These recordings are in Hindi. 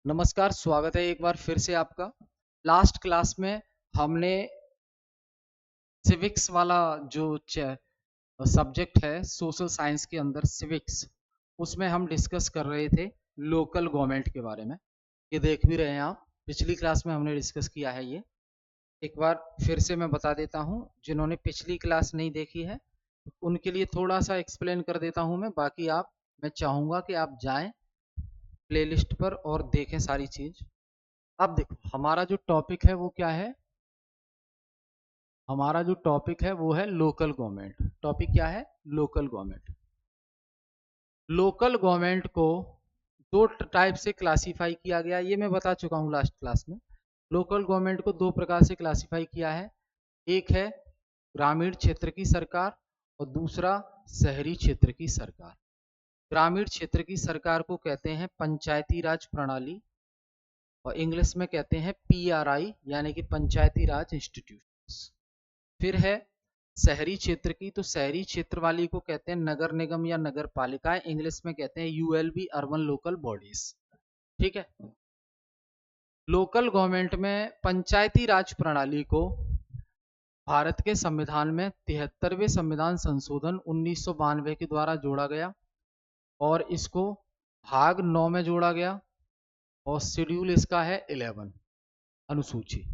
नमस्कार, स्वागत है एक बार फिर से आपका। लास्ट क्लास में हमने सिविक्स वाला जो सब्जेक्ट है सोशल साइंस के अंदर सिविक्स, उसमें हम डिस्कस कर रहे थे लोकल गवर्नमेंट के बारे में। ये देख भी रहे हैं आप, पिछली क्लास में हमने डिस्कस किया है ये। एक बार फिर से मैं बता देता हूँ, जिन्होंने पिछली क्लास नहीं देखी है उनके लिए थोड़ा सा एक्सप्लेन कर देता हूँ मैं। मैं चाहूँगा कि आप जाएं प्लेलिस्ट पर और देखें सारी चीज़। अब देखो, हमारा जो टॉपिक है वो क्या है। हमारा जो टॉपिक है वो है लोकल गवर्नमेंट। टॉपिक क्या है? Local government. लोकल गवर्नमेंट को दो टाइप से क्लासिफाई किया गया, ये मैं बता चुका हूँ लास्ट क्लास में। लोकल गवर्नमेंट को दो प्रकार से क्लासिफाई किया है। एक है ग्रामीण क्षेत्र की सरकार और दूसरा शहरी क्षेत्र की सरकार। ग्रामीण क्षेत्र की सरकार को कहते हैं पंचायती राज प्रणाली और इंग्लिश में कहते हैं पीआरआई यानी कि पंचायती राज इंस्टीट्यूशंस। फिर है शहरी क्षेत्र की, तो शहरी क्षेत्र वाली को कहते हैं नगर निगम या नगर पालिकाएं, इंग्लिश में कहते हैं यूएलबी, अर्बन लोकल बॉडीज। ठीक है। लोकल गवर्नमेंट में पंचायती राज प्रणाली को भारत के संविधान में 73वें संविधान संशोधन 1992 के द्वारा जोड़ा गया और इसको भाग 9 में जोड़ा गया और शेड्यूल इसका है 11 अनुसूची।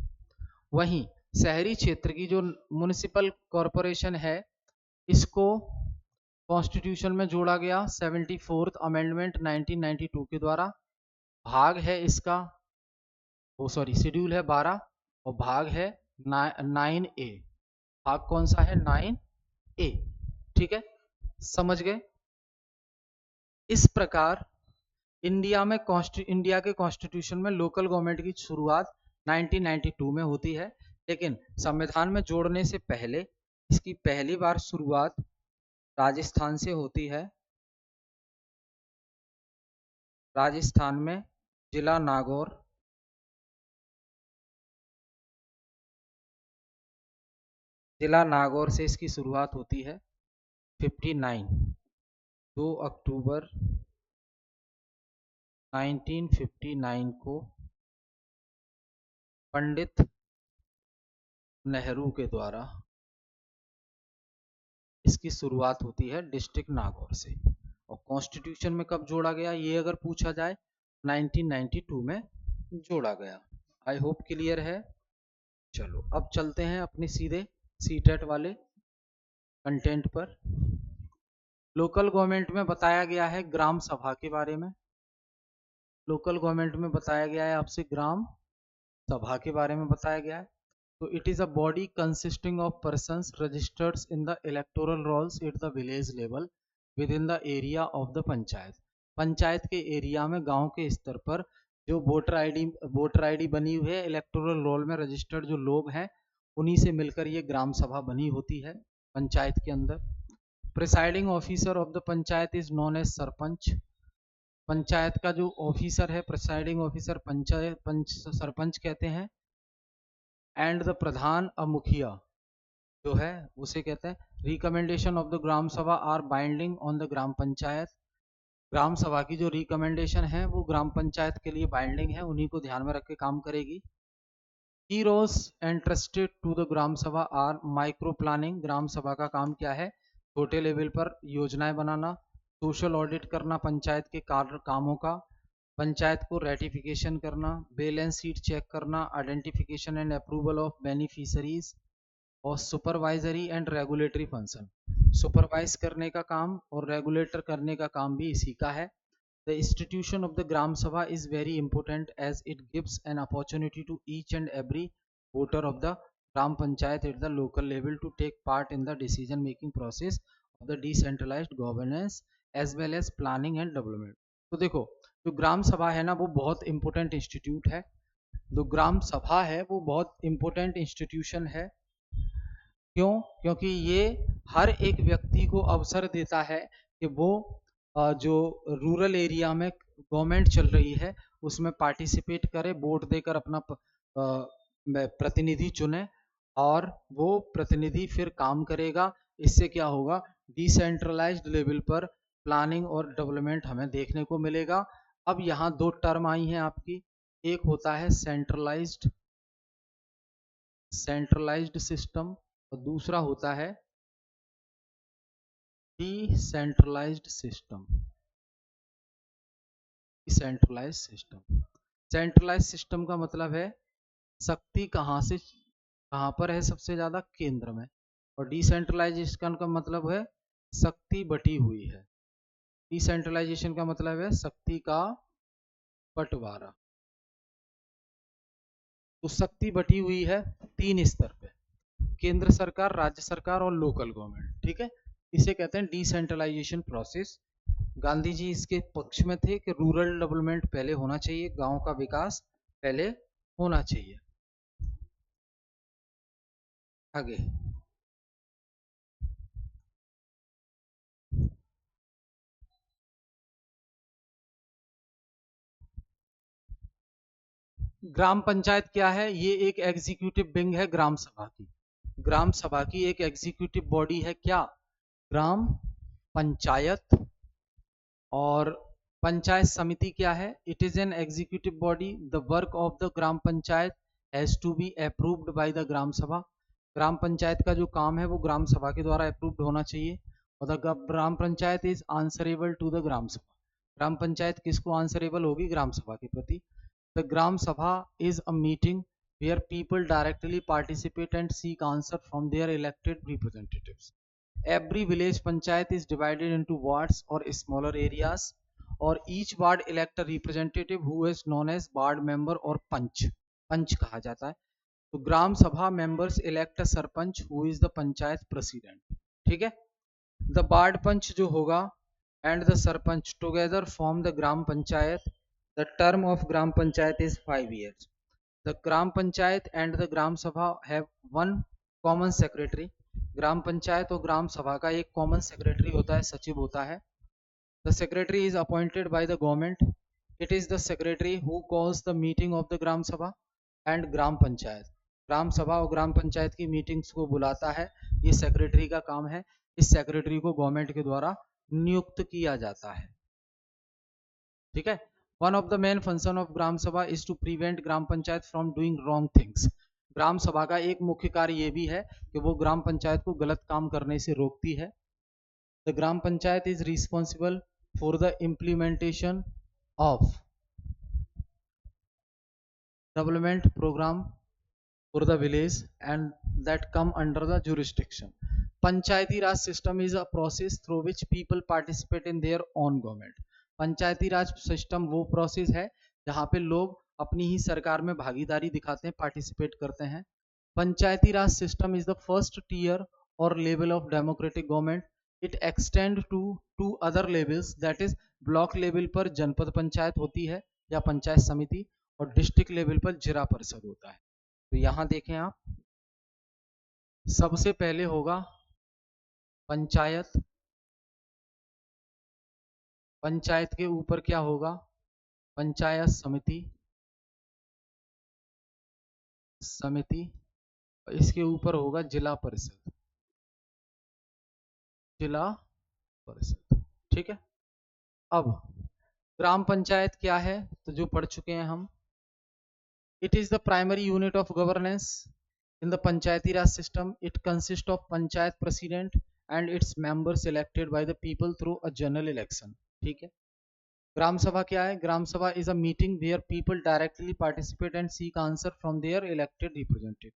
वहीं शहरी क्षेत्र की जो म्युनिसिपल कॉरपोरेशन है इसको कॉन्स्टिट्यूशन में जोड़ा गया 74th अमेंडमेंट 1992 के द्वारा। भाग है इसका, शेड्यूल है 12 और भाग है 9A। भाग कौन सा है? 9A। ठीक है, समझ गए। इस प्रकार इंडिया के कॉन्स्टिट्यूशन में लोकल गवर्नमेंट की शुरुआत 1992 में होती है, लेकिन संविधान में जोड़ने से पहले इसकी पहली बार शुरुआत राजस्थान से होती है। राजस्थान में जिला नागौर से इसकी शुरुआत होती है। 2 अक्टूबर 1959 को पंडित नेहरू के द्वारा इसकी शुरुआत होती है डिस्ट्रिक्ट नागौर से। और कॉन्स्टिट्यूशन में कब जोड़ा गया ये अगर पूछा जाए, 1992 में जोड़ा गया। आई होप क्लियर है। चलो अब चलते हैं अपने सीधे सीटेट वाले कंटेंट पर। लोकल गवर्नमेंट में बताया गया है ग्राम सभा के बारे में। लोकल गवर्नमेंट में बताया गया है आपसे ग्राम सभा के बारे में बताया गया है। तो it is a body consisting of persons registered in the electoral rolls at the village level within the area of the panchayat. Panchayat के एरिया में, गांव के स्तर पर जो वोटर आईडी बनी हुई है, इलेक्टोरल रोल में रजिस्टर्ड जो लोग हैं उन्हीं से मिलकर ये ग्राम सभा बनी होती है पंचायत के अंदर। Presiding officer of the panchayat is known as sarpanch. Panchayat का जो ऑफिसर है, प्रिसाइडिंग ऑफिसर सरपंच कहते हैं। एंड द प्रधान मुखिया जो है उसे कहते हैं। रिकमेंडेशन ऑफ द ग्राम सभा are binding on the gram panchayat. ग्राम सभा की जो रिकमेंडेशन है वो ग्राम पंचायत के लिए बाइंडिंग है, उन्हीं को ध्यान में रख के काम करेगी। की roles interested to the gram सभा आर माइक्रो प्लानिंग। ग्राम सभा का काम क्या है? छोटे लेवल पर योजनाएं बनाना, सोशल ऑडिट करना पंचायत के कामों का, पंचायत को रेटिफिकेशन करना, बैलेंस शीट चेक करना, identification and approval of beneficiaries और supervisory and regulatory function. Supervise करने का काम और रेगुलेटर करने का काम भी इसी का है। The institution of the Gram Sabha is very important as it gives an opportunity to each and every voter of the Gram Panchayat at the local level to take part in the decision making process of the decentralized governance as well as planning and development। तो देखो, जो ग्राम सभा है ना वो बहुत इंपॉर्टेंट इंस्टीट्यूट है। जो ग्राम सभा है वो बहुत इंपॉर्टेंट इंस्टीट्यूशन है। क्यों? क्योंकि ये हर एक व्यक्ति को अवसर देता है कि वो जो रूरल एरिया में गवर्नमेंट चल रही है उसमें पार्टिसिपेट करे, वोट देकर अपना प्रतिनिधि चुने और वो प्रतिनिधि फिर काम करेगा। इससे क्या होगा? डिसेंट्रलाइज्ड लेवल पर प्लानिंग और डेवलपमेंट हमें देखने को मिलेगा। अब यहाँ दो टर्म आई हैं आपकी, एक होता है सेंट्रलाइज्ड सिस्टम और दूसरा होता है डिसेंट्रलाइज्ड सिस्टम। सेंट्रलाइज्ड सिस्टम का मतलब है शक्ति कहाँ पर है, सबसे ज्यादा केंद्र में, और डिसेंट्रलाइजेशन का मतलब है शक्ति बटी हुई है। डिसेंट्रलाइजेशन का मतलब है शक्ति का बंटवारा। तो शक्ति बटी हुई है 3 स्तर पे, केंद्र सरकार, राज्य सरकार और लोकल गवर्नमेंट, ठीक है। इसे कहते हैं डिसेंट्रलाइजेशन प्रोसेस। गांधी जी इसके पक्ष में थे कि रूरल डेवलपमेंट पहले होना चाहिए, गांव का विकास पहले होना चाहिए। आगे ग्राम पंचायत क्या है? ये एक एग्जीक्यूटिव विंग है ग्राम सभा की। ग्राम सभा की एक एग्जीक्यूटिव बॉडी है क्या? ग्राम पंचायत। और पंचायत समिति क्या है? It is an executive body. The work of the gram panchayat has to be approved by the gram sabha. Gram panchayat का जो काम है वो ग्राम सभा के द्वारा अप्रूव्ड होना चाहिए। और the gram panchayat is answerable to the gram sabha. Gram panchayat किसको आंसरेबल होगी? ग्राम सभा के प्रति। द ग्राम सभा is a meeting where people directly participate and seek answer from their elected representatives. Every village panchayat is divided into wards or smaller areas, or each ward elect a representative who is known as ward member or पंच। पंच कहा जाता है। तो ग्राम सभा members elect a sarpanch who is the panchayat president, ठीक है। द वार्ड पंच जो होगा and the sarpanch together form the gram panchayat. The term of Gram Panchayat is 5 years. The Gram Panchayat and the Gram Sabha have one common secretary. ग्राम पंचायत और ग्राम सभा का एक कॉमन सेक्रेटरी होता है, सचिव होता है। The secretary is appointed by the government. It is the secretary who calls the meeting of the ग्राम सभा and ग्राम पंचायत। ग्राम सभा और ग्राम पंचायत की मीटिंग्स को बुलाता है, ये सेक्रेटरी का काम है। इस सेक्रेटरी को गवर्नमेंट के द्वारा नियुक्त किया जाता है, ठीक है। One of the main function of ग्राम सभा is to prevent gram panchayat from doing wrong things. ग्राम सभा का एक मुख्य कार्य ये भी है कि वो ग्राम पंचायत को गलत काम करने से रोकती है। The gram panchayat is responsible for the implementation of development program for the village and that come under the jurisdiction. Panchayati Raj system is a process through which people participate in their own government. Panchayati raj system वो प्रोसेस है जहां पे लोग अपनी ही सरकार में भागीदारी दिखाते हैं, पार्टिसिपेट करते हैं। Panchayati raj system is the first tier और level of democratic government. It extend to 2 other levels, that is block level पर जनपद पंचायत होती है या पंचायत समिति, और डिस्ट्रिक्ट लेवल पर जिला परिषद होता है। तो यहाँ देखें आप, सबसे पहले होगा पंचायत। पंचायत के ऊपर क्या होगा? पंचायत समिति। इसके ऊपर होगा जिला परिषद। ठीक है। अब ग्राम पंचायत क्या है तो जो पढ़ चुके हैं हम, it is the primary unit of governance in the panchayati raj system. It consist of panchayat president and its members elected by the people through a general election, ठीक है। ग्राम सभा क्या है? Gram sabha is a meeting where people directly participate and seek answer from their elected representative.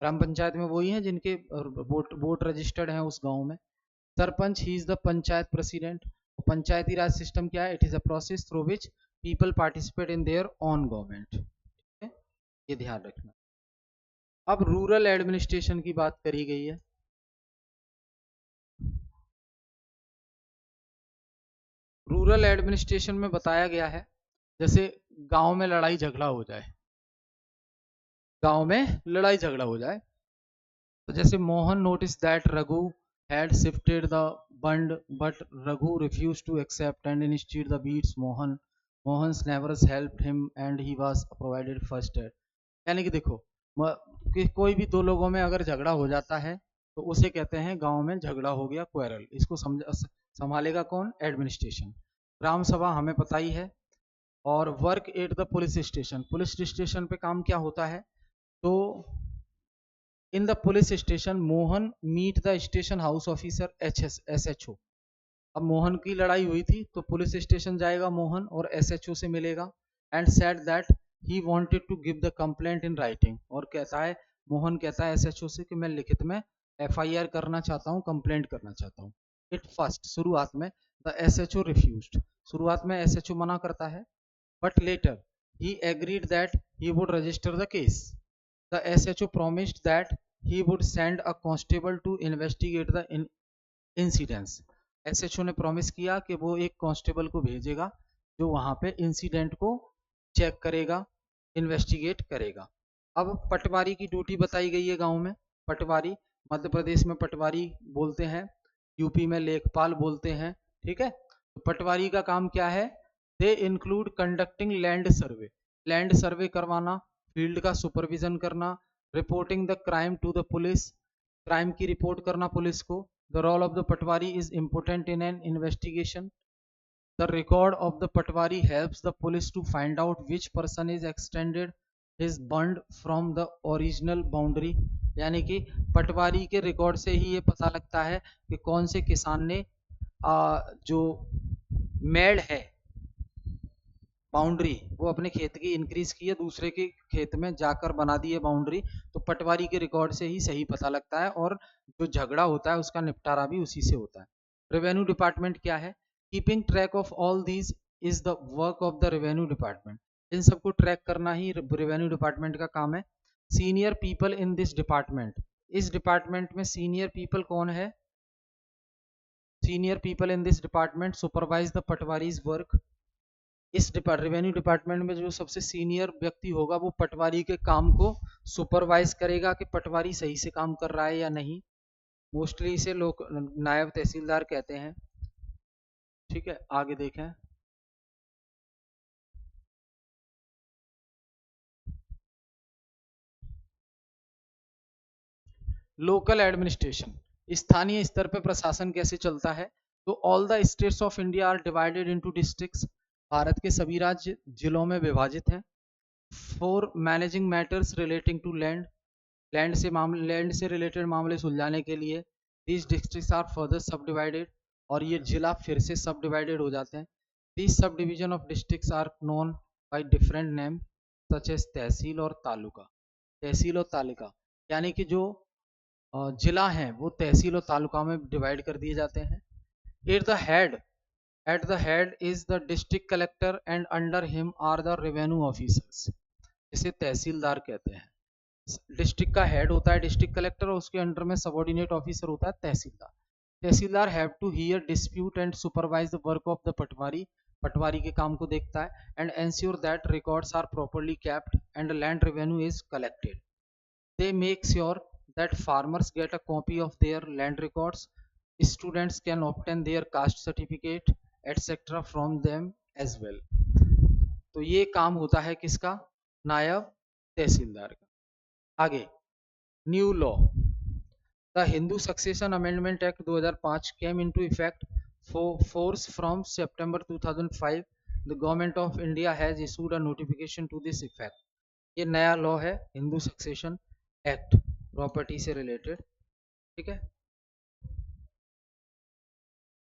Gram panchayat में वही है जिनके वोट रजिस्टर्ड हैं उस गांव में। Sarpanch, he is the panchayat president. Panchayati raj system क्या है? It is a process through which people participate in their own government, ये ध्यान रखना। अब रूरल एडमिनिस्ट्रेशन की बात करी गई है। रूरल एडमिनिस्ट्रेशन में बताया गया है जैसे गांव में लड़ाई झगड़ा हो जाए, तो जैसे Mohan notice that Raghu had shifted the bund but Raghu refused to accept and instead the beats Mohan's neighbors helped him and he was provided first aid। यानी कि देखो कि कोई भी दो लोगों में अगर झगड़ा हो जाता है तो उसे कहते हैं गांव में झगड़ा हो गया, क्वेरल। इसको संभालेगा कौन? एडमिनिस्ट्रेशन। ग्राम सभा हमें पता ही है और work at the police station पे काम क्या होता है, तो in the police station Mohan meet the station house officer SHO। अब मोहन की लड़ाई हुई थी तो पुलिस स्टेशन जाएगा मोहन और SHO से मिलेगा and said that he wanted to give the complaint in writing, और कहता है मोहन कहता है SHO से कि मैं लिखित में FIR करना चाहता हूँ, कंप्लेंट करना चाहता हूँ। इट फर्स्ट शुरुआत में द SHO रिफ्यूज्ड, शुरुआत में SHO मना करता है, but later he agreed that he would register the case. The SHO promised that he would send a constable to investigate the incidents. SHO ने प्रॉमिस किया कि वो एक कांस्टेबल को भेजेगा जो वहां पे इंसिडेंट को चेक करेगा, इन्वेस्टिगेट करेगा। अब पटवारी की ड्यूटी बताई गई है गांव में। पटवारी मध्य प्रदेश में पटवारी बोलते हैं, यूपी में लेखपाल बोलते हैं, ठीक है। तो पटवारी का काम क्या है, they include conducting land survey करवाना, फील्ड का सुपरविजन करना, reporting the crime to the police, crime की रिपोर्ट करना पुलिस को। The role of the patwari is important in an investigation. The record of the patwari helps the police to find out which person is extended his bond from the original boundary। यानी कि पटवारी के रिकॉर्ड से ही ये पता लगता है कि कौन से किसान ने जो मेड़ है बाउंड्री वो अपने खेत की इंक्रीज की है, दूसरे के खेत में जाकर बना दी है बाउंड्री। तो पटवारी के रिकॉर्ड से ही सही पता लगता है और जो झगड़ा होता है उसका निपटारा भी उसी से होता है। रेवेन्यू डिपार्टमेंट क्या है, keeping track of all these is the work of the revenue department. इन सबको ट्रैक करना ही रेवेन्यू डिपार्टमेंट का काम है। Senior people in this department, इस डिपार्टमेंट में सीनियर पीपल कौन है, senior people in this department supervise the patwaris work. इस रेवेन्यू डिपार्टमेंट में जो सबसे सीनियर व्यक्ति होगा वो पटवारी के काम को सुपरवाइज करेगा कि पटवारी सही से काम कर रहा है या नहीं। मोस्टली इसे लोग नायब तहसीलदार कहते हैं, ठीक है। आगे देखें, लोकल एडमिनिस्ट्रेशन, स्थानीय स्तर पर प्रशासन कैसे चलता है। तो all the states of India are divided into districts, भारत के सभी राज्य जिलों में विभाजित हैं। For managing matters relating to land से रिलेटेड मामले सुलझाने के लिए these districts are further sub divided, और ये जिला फिर से सब डिवाइडेड हो जाते हैं। These sub division of districts are known by different name such as tehsil और तालुका। तहसील और तालुका यानी कि जो जिला हैं वो तहसील और तालुका में डिवाइड कर दिए जाते हैं। At the head is the district collector and under him are the revenue officers, इसे तहसीलदार कहते हैं। डिस्ट्रिक्ट का हेड होता है डिस्ट्रिक्ट कलेक्टर और उसके अंडर में सबऑर्डिनेट ऑफिसर होता है tehsildar. Tehsildar have to hear dispute and supervise the work of the patwari, patwari के काम को देखता है and ensure that records are properly kept and land revenue is collected. They make sure that farmers get a copy of their land records, students can obtain their caste certificate etc from them as well। तो ये काम होता है किसका, नायब तहसीलदार का। आगे new law, the Hindu succession amendment act 2005 came into effect for force from September 2005। The government of India has issued a notification to this effect। ये नया लॉ है हिंदू सक्सेशन एक्ट, प्रॉपर्टी से रिलेटेड, ठीक है।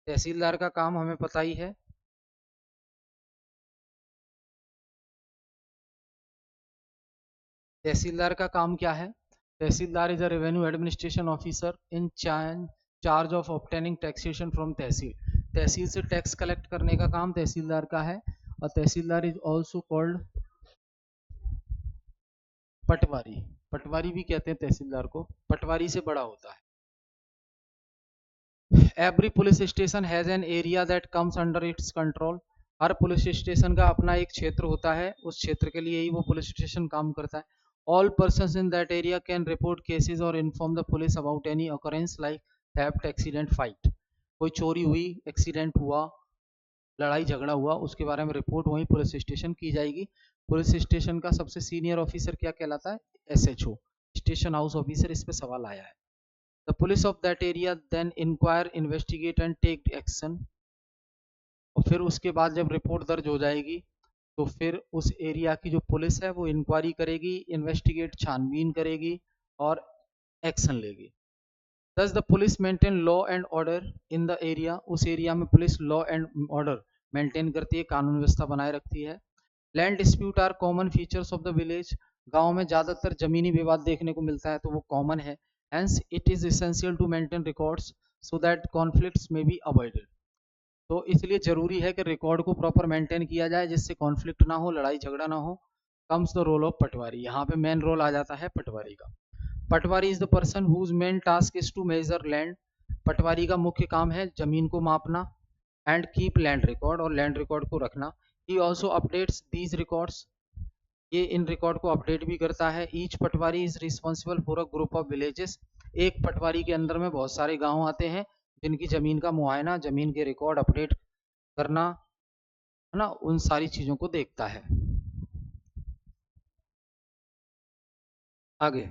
तहसीलदार का काम हमें पता ही है। तहसीलदार का काम क्या है, tehsildar is a revenue administration officer in charge of obtaining taxation from tehsil. Tehsil से टैक्स कलेक्ट करने का काम तहसीलदार का है। और तहसीलदार इज ऑल्सो कॉल्ड पटवारी, पटवारी भी कहते हैं तहसीलदार को, पटवारी से बड़ा होता है। Every police station has an area that comes under its control. Her police station का अपना एक क्षेत्र होता है, उस क्षेत्र के लिए ही वो पुलिस स्टेशन काम करता है। All persons in that area can report cases और inform the police about any occurrence like theft, accident, fight. कोई चोरी हुई, एक्सीडेंट हुआ, लड़ाई झगड़ा हुआ, उसके बारे में रिपोर्ट वहीं पुलिस स्टेशन की जाएगी। पुलिस स्टेशन का सबसे सीनियर ऑफिसर क्या कहलाता है, SHO, स्टेशन हाउस ऑफिसर। इस पे सवाल आया है। The police of that area then inquire, investigate and take action। और फिर उसके बाद जब रिपोर्ट दर्ज हो जाएगी तो फिर उस एरिया की जो पुलिस है वो इंक्वायरी करेगी, इन्वेस्टिगेट छानबीन करेगी और एक्शन लेगी। Thus the police maintain law and order in the area, उस एरिया में police law and order maintain करती है, कानून व्यवस्था बनाए रखती है। Land dispute are common features of the village, गांव में ज्यादातर जमीनी विवाद देखने को मिलता है तो वो कॉमन है। Hence it is essential to maintain records so that conflicts may be avoided, तो इसलिए जरूरी है कि रिकॉर्ड को प्रॉपर मेंटेन किया जाए जिससे कॉन्फ्लिक्ट ना हो, लड़ाई झगड़ा ना हो। Comes the role of patwari, यहाँ पे मेन रोल आ जाता है पटवारी का। Patwari is the person whose main task is to measure land, patwari का मुख्य काम है जमीन को मापना, एंड कीप लैंड रिकॉर्ड, और लैंड रिकॉर्ड को रखना। He also updates these records, ये इन रिकॉर्ड को अपडेट भी करता है। Each patwari is responsible for a group of villages, एक पटवारी के अंदर में बहुत सारे गांव आते हैं जिनकी जमीन का मुआयना, जमीन के रिकॉर्ड अपडेट करना, है ना, उन सारी चीजों को देखता है। आगे,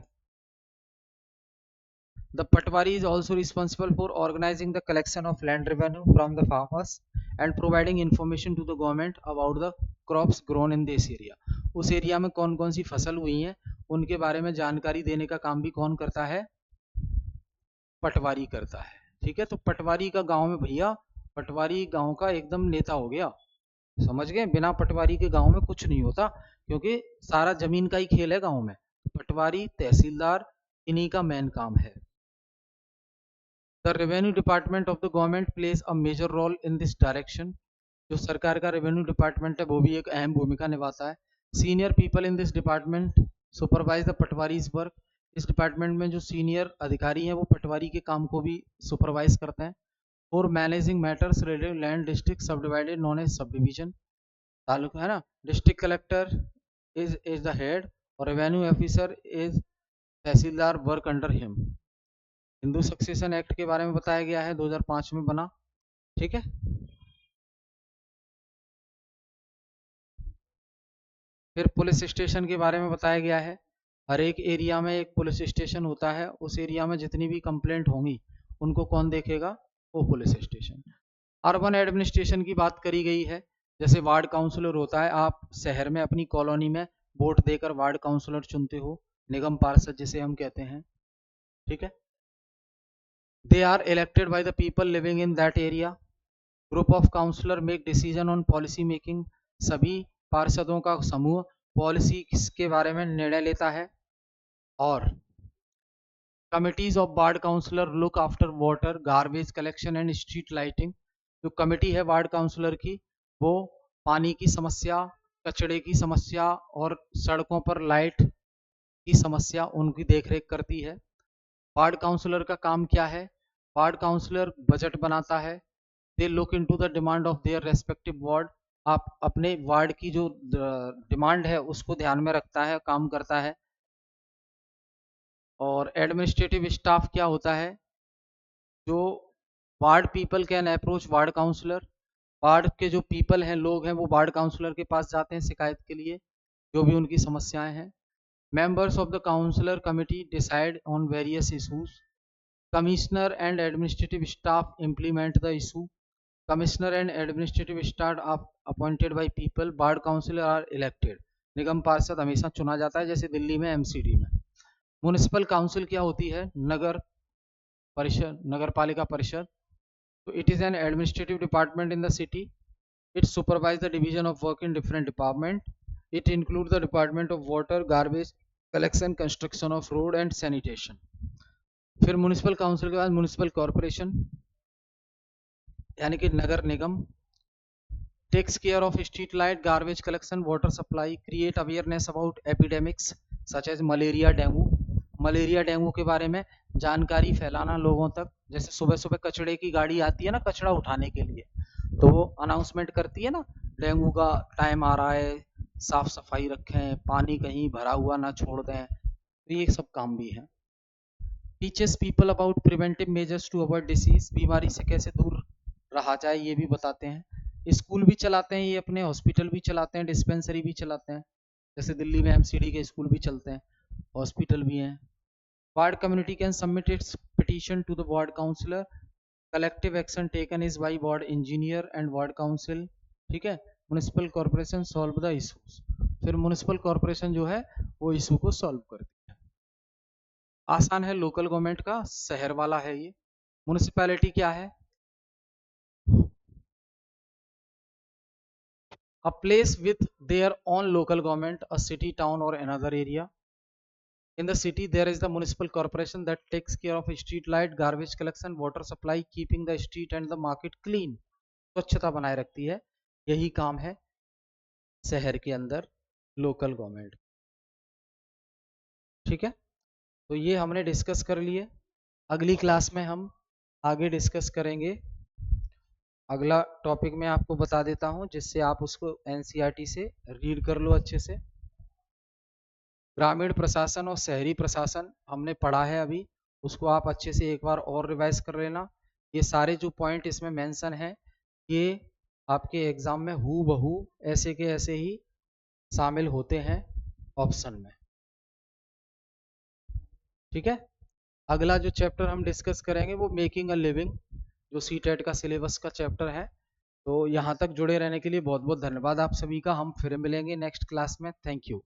the patwari is also responsible for organizing the collection of land revenue from the farmers and providing information to the government about the crops grown in this area, उस एरिया में कौन कौन सी फसल हुई हैं उनके बारे में जानकारी देने का काम भी कौन करता है, पटवारी करता है। ठीक है, तो पटवारी का गांव में भैया, पटवारी गांव का एकदम नेता हो गया, समझ गए, बिना पटवारी के गांव में कुछ नहीं होता क्योंकि सारा जमीन का ही खेल है गांव में। पटवारी, तहसीलदार, इन्हीं का मेन काम है। The revenue department of the government plays a major role in this direction, जो सरकार का रेवेन्यू डिपार्टमेंट है वो भी एक अहम भूमिका निभाता है। Senior people in this department supervise the patwaris work, इस डिपार्टमेंट में जो सीनियर अधिकारी हैं वो पटवारी के काम को भी सुपरवाइज करते हैं। For managing matters related land district sub divided known as sub division, taluka है ना, district collector is the head और revenue officer is tehsildar work under him. Hindu succession act के बारे में बताया गया है, 2005 में बना। ठीक है, फिर पुलिस स्टेशन के बारे में बताया गया है। हर एक एरिया में एक पुलिस स्टेशन होता है, उस एरिया में जितनी भी कंप्लेंट होंगी उनको कौन देखेगा, वो पुलिस स्टेशन। अर्बन एडमिनिस्ट्रेशन की बात करी गई है, जैसे वार्ड काउंसलर होता है, आप शहर में अपनी कॉलोनी में वोट देकर वार्ड काउंसलर चुनते हो, निगम पार्षद जिसे हम कहते हैं। ठीक है, they are elected by the people living in that area, group of councillor make decision on policy making, सभी पार्षदों का समूह पॉलिसी के बारे में निर्णय लेता है। और committees of ward councillor look after water, garbage collection and street lighting, जो कमेटी है वार्ड काउंसलर की वो पानी की समस्या, कचड़े की समस्या और सड़कों पर लाइट की समस्या उनकी देखरेख करती है। वार्ड काउंसलर का काम क्या है, वार्ड काउंसलर बजट बनाता है। They look into the demand of their respective ward, आप अपने वार्ड की जो डिमांड है उसको ध्यान में रखता है, काम करता है। और एडमिनिस्ट्रेटिव स्टाफ क्या होता है, जो ward people can approach ward councillor, ward के जो पीपल हैं, लोग हैं, वो वार्ड काउंसलर के पास जाते हैं शिकायत के लिए, जो भी उनकी समस्याएं हैं। Members of the councillor committee decide on various issues, commissioner and administrative staff implement the issue, commissioner and administrative staff are appointed by people, ward councillor are elected, निगम पार्षद हमेशा चुना जाता है जैसे दिल्ली में एमसीडी में। म्युनिसिपल काउंसिल क्या होती है, नगर परिषद, नगर पालिका परिषद, तो it is an administrative department in the city, it supervise the division of work in different department, it include the department of water, garbage collection, construction of road and sanitation. फिर म्युनिसिपल काउंसिल के बाद म्युनिसिपल कॉर्पोरेशन यानी कि नगर निगम, takes care of street light, garbage collection, water supply, create awareness about epidemics such as malaria, dengue, malaria dengue के बारे में जानकारी फैलाना लोगों तक, जैसे सुबह सुबह कचड़े की गाड़ी आती है ना कचड़ा उठाने के लिए, तो वो अनाउंसमेंट करती है ना डेंगू का टाइम आ रहा है, साफ सफाई रखें, पानी कहीं भरा हुआ ना छोड़ दें, तो ये सब काम भी है। Teaches people about preventive measures to avoid disease, बीमारी से कैसे दूर रहा जाए ये भी बताते हैं। स्कूल भी चलाते हैं ये अपने, हॉस्पिटल भी चलाते हैं, डिस्पेंसरी भी चलाते हैं, जैसे दिल्ली में एमसीडी के स्कूल भी चलते हैं, हॉस्पिटल भी हैं। Ward community can submit its petition to the ward councillor, collective action taken is by ward engineer and ward council. ठीक है, municipal corporation solve the issues, फिर म्युनिसिपल कॉर्पोरेशन जो है वो इशू को सॉल्व करती है। आसान है, लोकल गवर्नमेंट का शहर वाला है ये। म्युनिसिपैलिटी क्या है? A place with their own local government, a city, town or another area. In the city there is the municipal corporation that takes care of street light, garbage collection, water supply, keeping the street and the market clean. स्वच्छता बनाए रखती है, यही काम है शहर के अंदर लोकल गवर्नमेंट। ठीक है, तो ये हमने डिस्कस कर लिए। अगली क्लास में हम आगे डिस्कस करेंगे। अगला टॉपिक मैं आपको बता देता हूं जिससे आप उसको एनसीईआरटी से रीड कर लो अच्छे से। ग्रामीण प्रशासन और शहरी प्रशासन हमने पढ़ा है अभी, उसको आप अच्छे से एक बार और रिवाइज कर लेना। ये सारे जो पॉइंट इसमें मेंशन है ये आपके एग्जाम में हूबहू ऐसे के ऐसे ही शामिल होते हैं ऑप्शन में। ठीक है, अगला जो चैप्टर हम डिस्कस करेंगे वो मेकिंग अ लिविंग, जो सीटेट का सिलेबस का चैप्टर है। तो यहाँ तक जुड़े रहने के लिए बहुत बहुत धन्यवाद आप सभी का। हम फिर मिलेंगे नेक्स्ट क्लास में। Thank you.